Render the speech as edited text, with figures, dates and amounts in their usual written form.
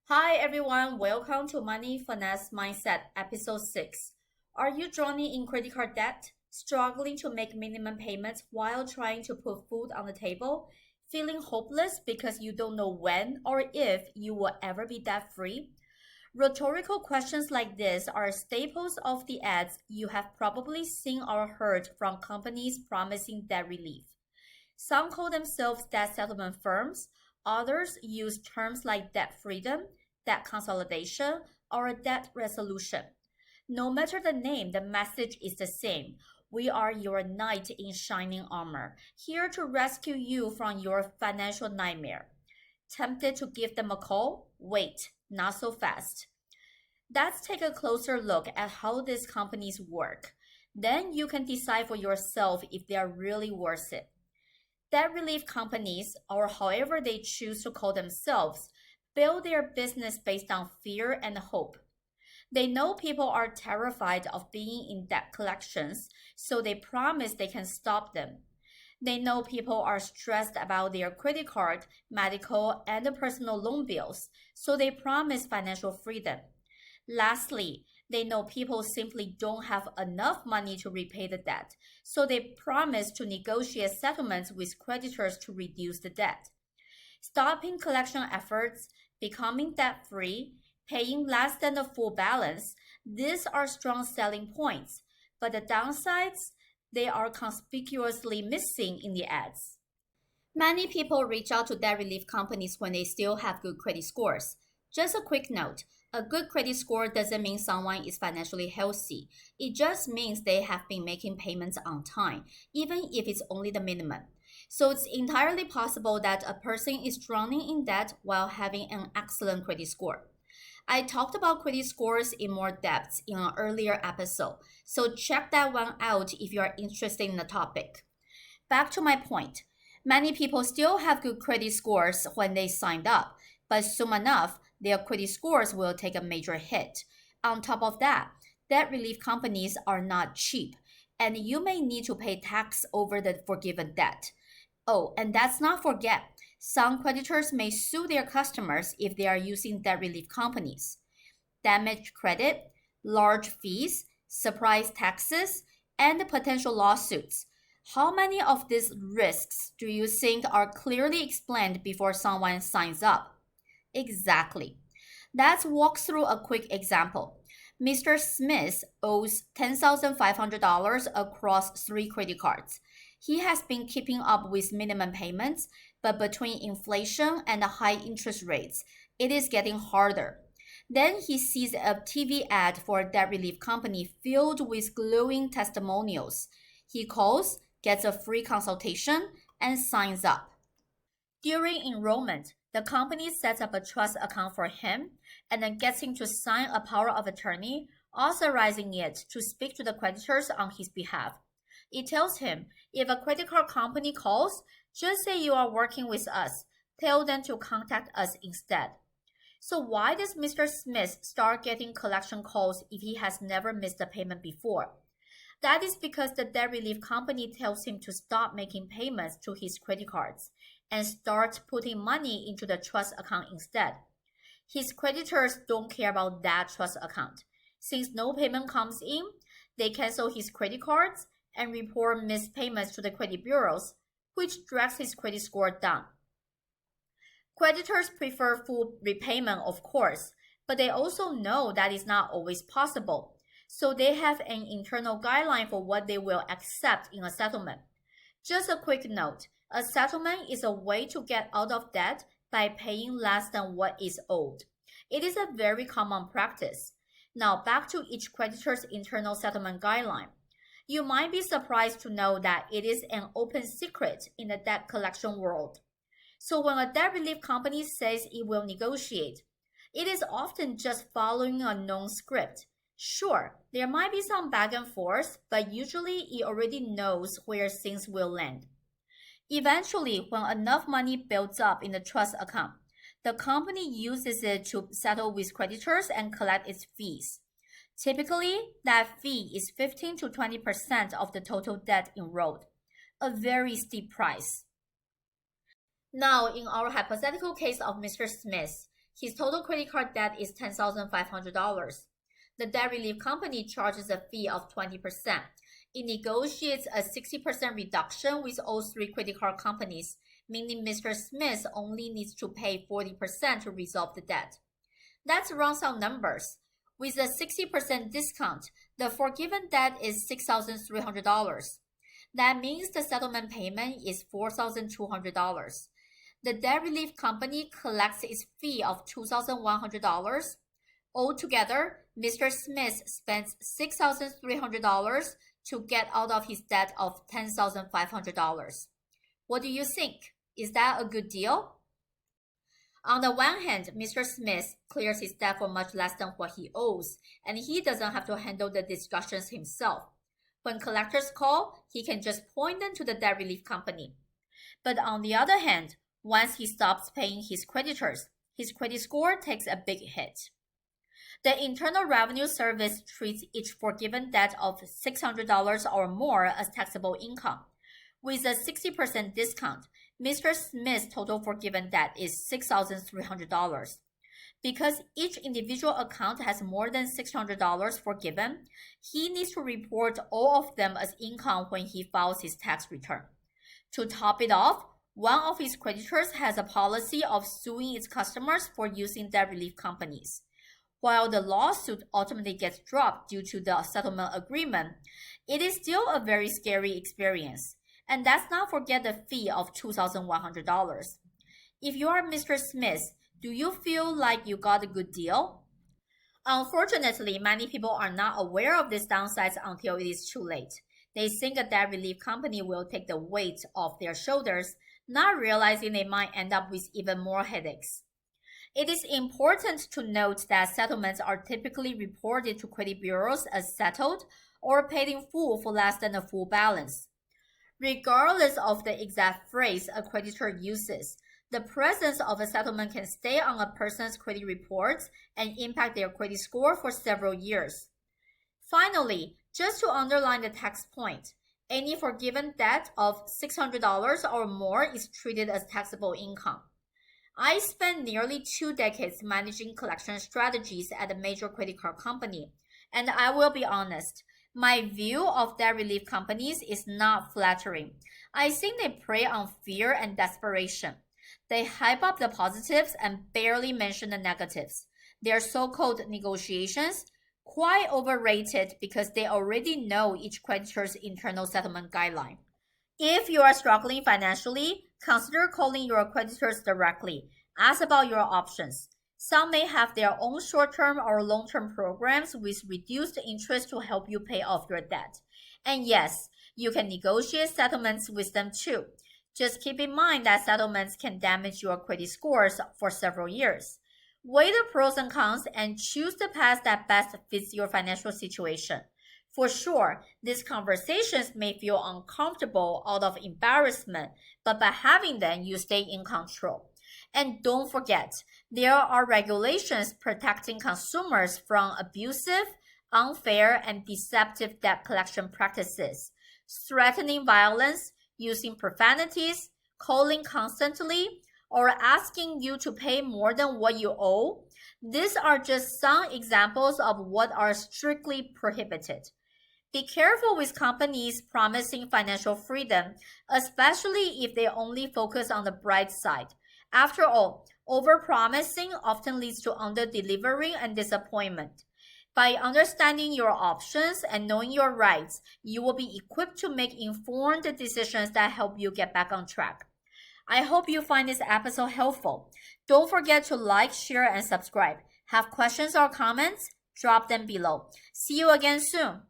Hi everyone, welcome to Money Finesse Mindset episode 6. Are you drowning in credit card debt, struggling to make minimum payments while trying to put food on the table, feeling hopeless because you don't know when or if you will ever be debt free? Rhetorical questions like this are staples of the ads you have probably seen or heard from companies promising debt relief. Some call themselves debt settlement firms, others use terms like debt freedom, debt consolidation, or debt resolution. No matter the name, the message is the same. We are your knight in shining armor, here to rescue you from your financial nightmare. Tempted to give them a call? Wait, not so fast. Let's take a closer look at how these companies work. Then you can decide for yourself if they are really worth it. Debt relief companies, or however they choose to call themselves, build their business based on fear and hope. They know people are terrified of being in debt collections, so they promise they can stop them. They know people are stressed about their credit card, medical, and personal loan bills, so they promise financial freedom. Lastly, they know people simply don't have enough money to repay the debt, so they promise to negotiate settlements with creditors to reduce the debt. Stopping collection efforts, becoming debt free, paying less than the full balance, these are strong selling points, but the downsides, they are conspicuously missing in the ads. Many people reach out to debt relief companies when they still have good credit scores. Just a quick note, a good credit score doesn't mean someone is financially healthy. It just means they have been making payments on time, even if it's only the minimum. So it's entirely possible that a person is drowning in debt while having an excellent credit score. I talked about credit scores in more depth in an earlier episode, so check that one out if you are interested in the topic. Back to my point. Many people still have good credit scores when they signed up, but soon enough, their credit scores will take a major hit. On top of that, debt relief companies are not cheap, and you may need to pay tax over the forgiven debt. Oh, and let's not forget, some creditors may sue their customers if they are using debt relief companies. Damaged credit, large fees, surprise taxes, and potential lawsuits. How many of these risks do you think are clearly explained before someone signs up? Exactly. Let's walk through a quick example. Mr. Smith owes $10,500 across three credit cards. He has been keeping up with minimum payments, but between inflation and high interest rates, it is getting harder. Then he sees a TV ad for a debt relief company filled with glowing testimonials. He calls, gets a free consultation, and signs up. During enrollment, the company sets up a trust account for him and then gets him to sign a power of attorney authorizing it to speak to the creditors on his behalf. It tells him if a credit card company calls, just say you are working with us. Tell them to contact us instead. So why does Mr. Smith start getting collection calls if he has never missed a payment before? That is because the debt relief company tells him to stop making payments to his credit cards and start putting money into the trust account instead. His creditors don't care about that trust account. Since no payment comes in, they cancel his credit cards and report missed payments to the credit bureaus, which drags his credit score down. Creditors prefer full repayment, of course, but they also know that is not always possible. So they have an internal guideline for what they will accept in a settlement. Just a quick note, a settlement is a way to get out of debt by paying less than what is owed. It is a very common practice. Now back to each creditor's internal settlement guideline. You might be surprised to know that it is an open secret in the debt collection world. So when a debt relief company says it will negotiate, it is often just following a known script. Sure, there might be some back and forth, but usually it already knows where things will land. Eventually, when enough money builds up in the trust account, the company uses it to settle with creditors and collect its fees. Typically, that fee is 15 to 20% of the total debt enrolled, a very steep price. Now, in our hypothetical case of Mr. Smith, his total credit card debt is $10,500. The debt relief company charges a fee of 20%. It negotiates a 60% reduction with all three credit card companies, meaning Mr. Smith only needs to pay 40% to resolve the debt. Let's run some numbers. With a 60% discount, the forgiven debt is $6,300. That means the settlement payment is $4,200. The debt relief company collects its fee of $2,100. Altogether, Mr. Smith spends $6,300 to get out of his debt of $10,500. What do you think? Is that a good deal? On the one hand, Mr. Smith clears his debt for much less than what he owes, and he doesn't have to handle the discussions himself. When collectors call, he can just point them to the debt relief company. But on the other hand, once he stops paying his creditors, his credit score takes a big hit. The Internal Revenue Service treats each forgiven debt of $600 or more as taxable income. With a 60% discount, Mr. Smith's total forgiven debt is $6,300. Because each individual account has more than $600 forgiven, he needs to report all of them as income when he files his tax return. To top it off, one of his creditors has a policy of suing its customers for using debt relief companies. While the lawsuit ultimately gets dropped due to the settlement agreement, it is still a very scary experience. And let's not forget the fee of $2,100. If you are Mr. Smith, do you feel like you got a good deal? Unfortunately, many people are not aware of these downsides until it is too late. They think a debt relief company will take the weight off their shoulders, not realizing they might end up with even more headaches. It is important to note that settlements are typically reported to credit bureaus as settled or paid in full for less than a full balance. Regardless of the exact phrase a creditor uses, the presence of a settlement can stay on a person's credit reports and impact their credit score for several years. Finally, just to underline the tax point, any forgiven debt of $600 or more is treated as taxable income. I spent nearly 2 decades managing collection strategies at a major credit card company, and I will be honest, my view of debt relief companies is not flattering. I think they prey on fear and desperation. They hype up the positives and barely mention the negatives. Their so-called negotiations, quite overrated because they already know each creditor's internal settlement guideline. If you are struggling financially, consider calling your creditors directly. Ask about your options. Some may have their own short-term or long-term programs with reduced interest to help you pay off your debt. And yes, you can negotiate settlements with them too. Just keep in mind that settlements can damage your credit scores for several years. Weigh the pros and cons and choose the path that best fits your financial situation. For sure, these conversations may feel uncomfortable out of embarrassment, but by having them, you stay in control. And don't forget, there are regulations protecting consumers from abusive, unfair, and deceptive debt collection practices. Threatening violence, using profanities, calling constantly, or asking you to pay more than what you owe. These are just some examples of what are strictly prohibited. Be careful with companies promising financial freedom, especially if they only focus on the bright side. After all, overpromising often leads to under-delivering and disappointment. By understanding your options and knowing your rights, you will be equipped to make informed decisions that help you get back on track. I hope you find this episode helpful. Don't forget to like, share, and subscribe. Have questions or comments? Drop them below. See you again soon.